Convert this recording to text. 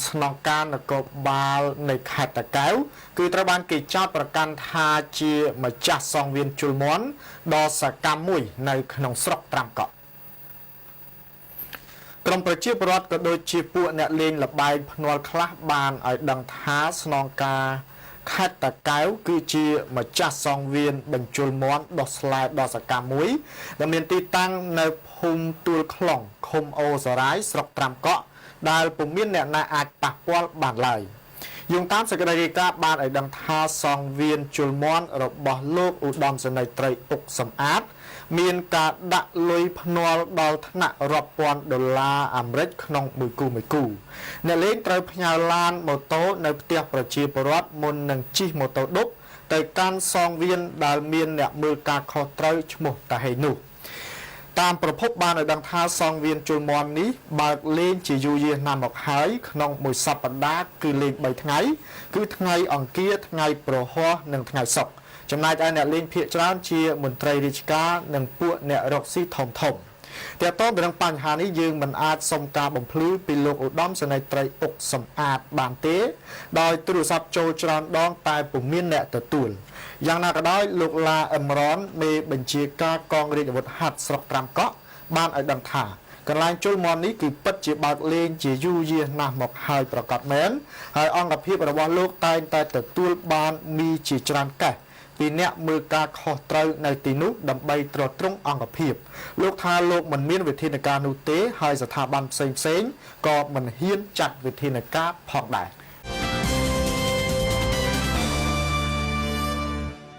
ស្នងការនគរបាលនៃខេត្តតាកែវគឺត្រូវបានគេចោទប្រកាន់ថាជាម្ចាស់សង្វៀនជលមន់ដ៏សកម្មមួយនៅក្នុងស្រុកត្រាំកក់ក្រុមប្រជាពលរដ្ឋក៏ដូចជាពួកអ្នកលេងល្បែងភ្នាល់ខ្លះបានឲ្យដឹងថាស្នងការខេត្តតាកែវគឺជាម្ចាស់សង្វៀនបញ្ជុលមន់ដោះស្លែដ៏សកម្មមួយដែលមានទីតាំងនៅភូមិទួលខ្លងឃុំអូសរាយស្រុកត្រាំកក់ដែលពុំមានអ្នកណាអាចប៉ះពាល់បានឡើយយោងតាមសេចក្តីរាយការណ៍បានឲ្យដឹងថាសង្វៀនជលមន់របស់លោកឧត្តមសេនីយ៍ត្រីអុកសំអាតមានការដាក់លុយភ្នាល់ដល់ថ្នាក់រាប់ពាន់ដុល្លារអាមេរិកក្នុងមួយគូអ្នកលេងត្រូវផ្ញើឡានម៉ូតូនៅផ្ទះប្រជាពលរដ្ឋមុននឹងជិះម៉ូតូឌុបទៅកាន់សង្វៀនដែលមានអ្នកមើលការខុសត្រូវឈ្មោះតាហេនោះតាមប្រភពបានឲ្យដឹងថាសង្វៀនជលមន់នេះបើកលេងជាយូរយារណាស់មកហើយក្នុងមួយសប្តាហ៍គឺលេង3ថ្ងៃគឺថ្ងៃអង្គារថ្ងៃប្រហ័សនិងថ្ងៃសុក្រចំណែកឯអ្នកលេងភាគច្រើនជាមន្ត្រីរាជការនិងពួកអ្នករកស៊ីធំតាក់ទងទៅនឹងបញ្ហានេះយើងមិនអាចសុំការបំភ្លឺពីលោកឧត្តមសេនីយ៍ត្រីអុកសំអាតបានទេដោយទូរស័ព្ទចូលច្រើនដងតែពុំមានអ្នកទទួលយ៉ាងណាក៏ដោយលោកឡាអឹមរ៉នមេបញ្ជាការកងរាជអាវុធហត្ថស្រុកត្រាំកក់បានឲ្យដឹងថាកន្លែងជលមន់នេះគឺពិតជាបើកលេងជាយូរយារណាស់មកហើយប្រកាសមែនហើយអង្គភាពរបស់លោកតែងតែទទួលបានមីជាច្រើនកេះពីអ្នកមើលការខុសត្រូវនៅទីនោះដើម្បីត្រួតត្រងអង្គភាពលោកថាលោកមិនមានវិធានការនោះទេហើយស្ថាប័នផ្សេងៗក៏មិនហ៊ានចាត់វិធានការផងដែរ